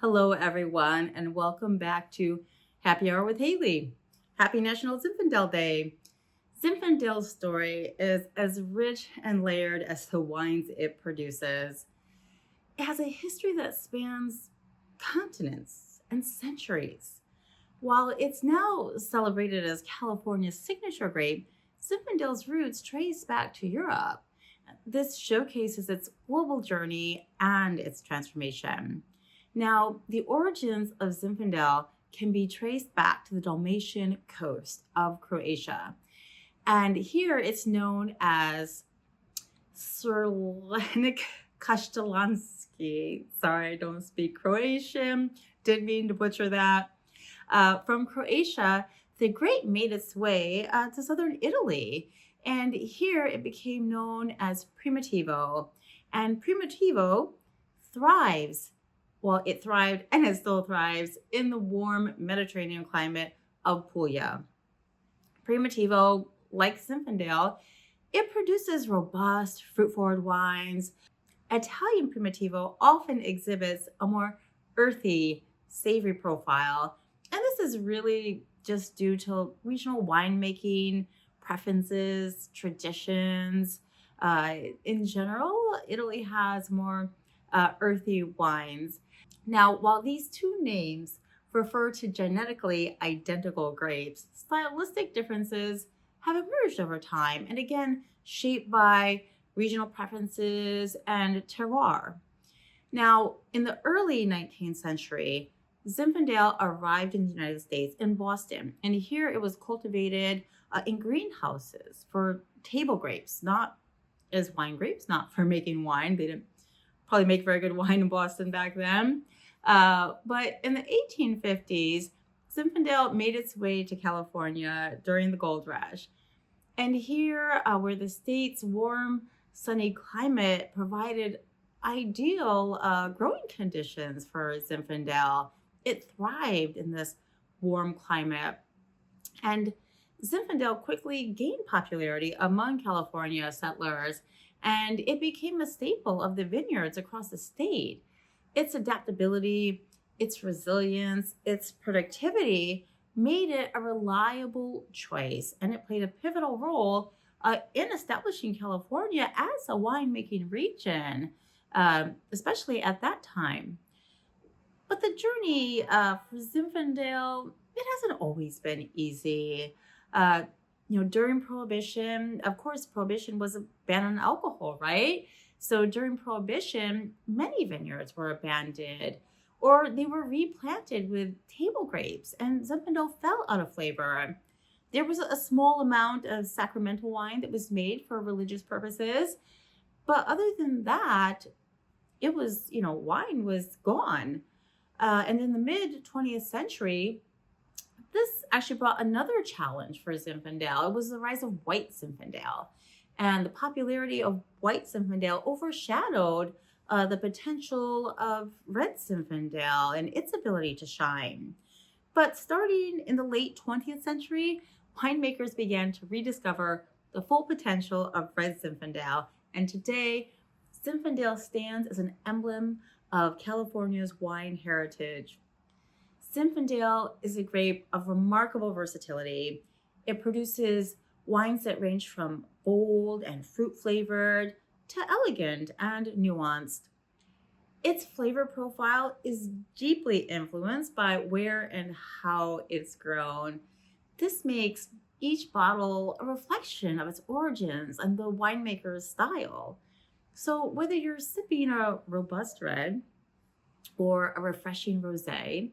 Hello, everyone, and welcome back to Happy Hour with Haley. Happy National Zinfandel Day. Zinfandel's story is as rich and layered as the wines it produces. It has a history that spans continents and centuries. While it's now celebrated as California's signature grape, Zinfandel's roots trace back to Europe. This showcases its global journey and its transformation. Now, the origins of Zinfandel can be traced back to the Dalmatian coast of Croatia. And here it's known as Srlenik Kaštelanski. Sorry, I don't speak Croatian. Didn't mean to butcher that. From Croatia, the grape made its way to southern Italy. And here it became known as Primitivo. And Primitivo thrives it thrived and it still thrives in the warm Mediterranean climate of Puglia. Primitivo, like Zinfandel, it produces robust, fruit-forward wines. Italian Primitivo often exhibits a more earthy, savory profile. And this is really just due to regional winemaking preferences, traditions. In general, Italy has more earthy wines. Now, while these two names refer to genetically identical grapes, stylistic differences have emerged over time, and again, shaped by regional preferences and terroir. Now, in the early 19th century, Zinfandel arrived in the United States in Boston, and here it was cultivated in greenhouses for table grapes, not as wine grapes, not for making wine. They didn't probably make very good wine in Boston back then. But in the 1850s, Zinfandel made its way to California during the gold rush. And here, where the state's warm, sunny climate provided ideal growing conditions for Zinfandel, it thrived in this warm climate. And Zinfandel quickly gained popularity among California settlers, and it became a staple of the vineyards across the state. Its adaptability, its resilience, its productivity made it a reliable choice, and it played a pivotal role in establishing California as a winemaking region, especially at that time. But the journey for Zinfandel, it hasn't always been easy. Uh, during Prohibition, of course, Prohibition was a ban on alcohol, right? So during Prohibition, many vineyards were abandoned or they were replanted with table grapes, and Zinfandel fell out of flavor. There was a small amount of sacramental wine that was made for religious purposes, but other than that, it was, wine was gone. And in the mid 20th century, this actually brought another challenge for Zinfandel. It was the rise of white Zinfandel. And the popularity of white Zinfandel overshadowed the potential of red Zinfandel and its ability to shine. But starting in the late 20th century, winemakers began to rediscover the full potential of red Zinfandel. And today, Zinfandel stands as an emblem of California's wine heritage. Zinfandel is a grape of remarkable versatility. It produces wines that range from bold and fruit flavored to elegant and nuanced. Its flavor profile is deeply influenced by where and how it's grown. This makes each bottle a reflection of its origins and the winemaker's style. So whether you're sipping a robust red or a refreshing rosé,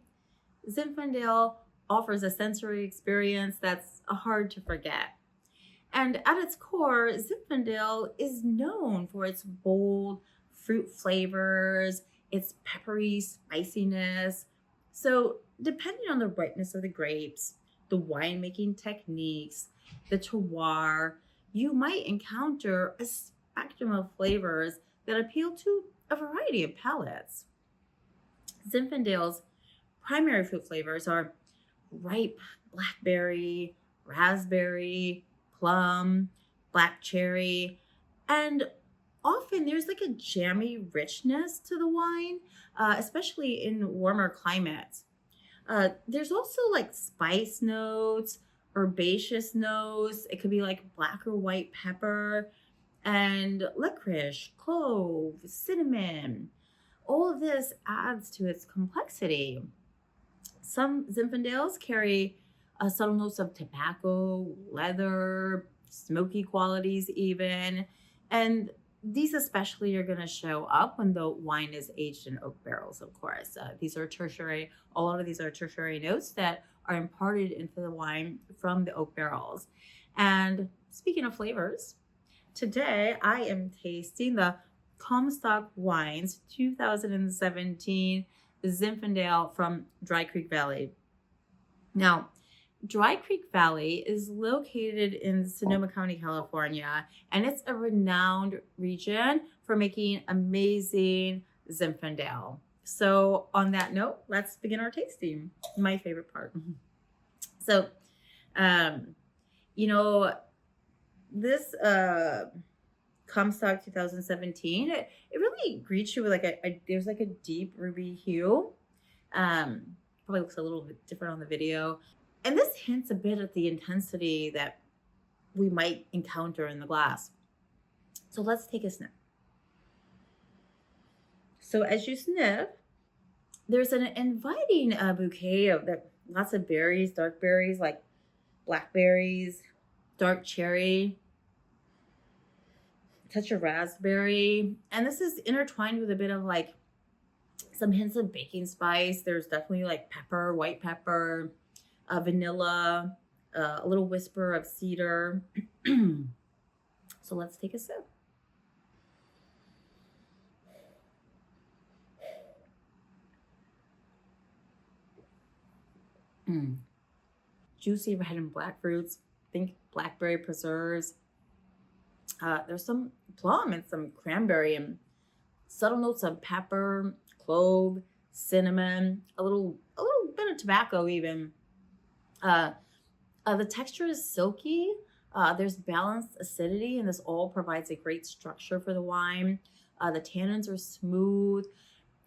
Zinfandel offers a sensory experience that's hard to forget. And at its core, Zinfandel is known for its bold fruit flavors, its peppery spiciness. So, depending on the ripeness of the grapes, the winemaking techniques, the terroir, you might encounter a spectrum of flavors that appeal to a variety of palates. Zinfandel's primary fruit flavors are ripe blackberry, raspberry, plum, black cherry, and often there's like a jammy richness to the wine, especially in warmer climates. There's also like spice notes, herbaceous notes. It could be like black or white pepper and licorice, clove, cinnamon. All of this adds to its complexity. Some Zinfandels carry subtle notes of tobacco, leather, smoky qualities, even. And these especially are going to show up when the wine is aged in oak barrels, of course. These are tertiary, a lot of these are tertiary notes that are imparted into the wine from the oak barrels. And speaking of flavors, today I am tasting the Comstock Wines 2017 Zinfandel from Dry Creek Valley. Now, Dry Creek Valley is located in Sonoma County, California, and it's a renowned region for making amazing Zinfandel. So on that note, let's begin our tasting. My favorite part. So, this Comstock 2017, it really greets you with like there's like a deep ruby hue. Probably looks a little bit different on the video. And this hints a bit at the intensity that we might encounter in the glass. So let's take a sniff. So as you sniff, there's an inviting bouquet of lots of berries, dark berries like blackberries, dark cherry, touch of raspberry. And this is intertwined with a bit of like some hints of baking spice. There's definitely like pepper, white pepper, vanilla, a little whisper of cedar. So let's take a sip. Juicy red and black fruits. Think blackberry preserves. There's some plum and some cranberry and subtle notes of pepper, clove, cinnamon, a little bit of tobacco even. The texture is silky. There's balanced acidity, and this all provides a great structure for the wine. The tannins are smooth.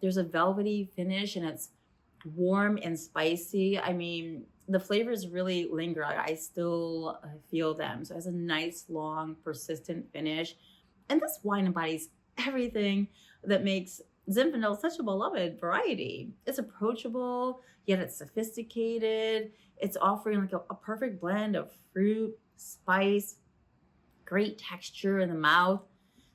There's a velvety finish, and it's warm and spicy. I mean, the flavors really linger. I still feel them. So it has a nice, long, persistent finish. And this wine embodies everything that makes Zinfandel such a beloved variety. It's approachable, yet it's sophisticated. It's offering like a perfect blend of fruit, spice, great texture in the mouth.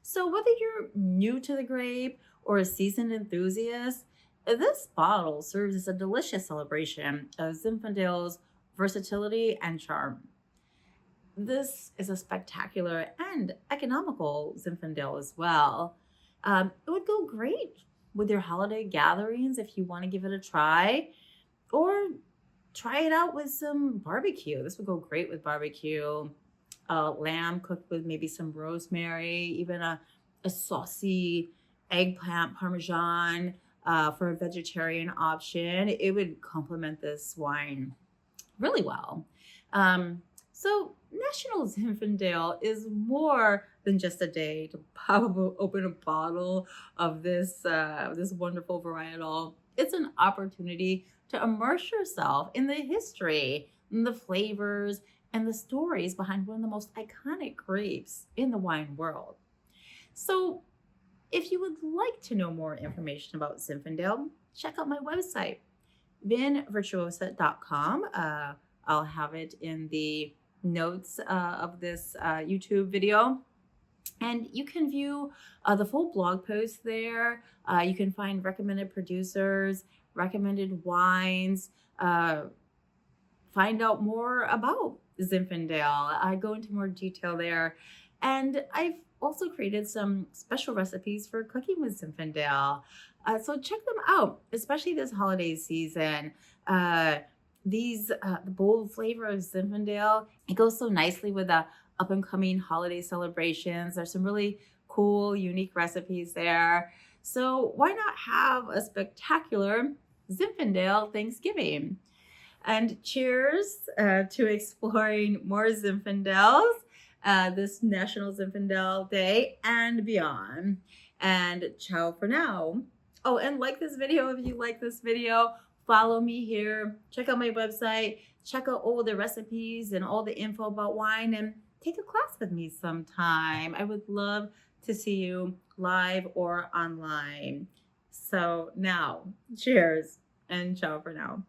So whether you're new to the grape or a seasoned enthusiast, this bottle serves as a delicious celebration of Zinfandel's versatility and charm. This is a spectacular and economical Zinfandel as well. It would go great with your holiday gatherings if you want to give it a try, or try it out with some barbecue. This would go great with barbecue. Lamb cooked with maybe some rosemary, even a saucy eggplant parmesan for a vegetarian option. It would complement this wine really well. So National Zinfandel is more than just a day to pop open a bottle of this wonderful varietal. It's an opportunity to immerse yourself in the history, and the flavors, and the stories behind one of the most iconic grapes in the wine world. So if you would like to know more information about Zinfandel, check out my website, vinvirtuosa.com. I'll have it in the notes of this YouTube video. And you can view the full blog post there. You can find recommended producers, recommended wines, find out more about Zinfandel. I go into more detail there. And I've also created some special recipes for cooking with Zinfandel. So check them out, especially this holiday season. The bold flavor of Zinfandel, it goes so nicely with the up and coming holiday celebrations. There's some really cool, unique recipes there. So why not have a spectacular Zinfandel Thanksgiving? And cheers to exploring more Zinfandels this National Zinfandel Day and beyond. And ciao for now. Oh, and like this video if you like this video. Follow me here. Check out my website. Check out all the recipes and all the info about wine, and take a class with me sometime. I would love to see you live or online. So now, cheers and ciao for now.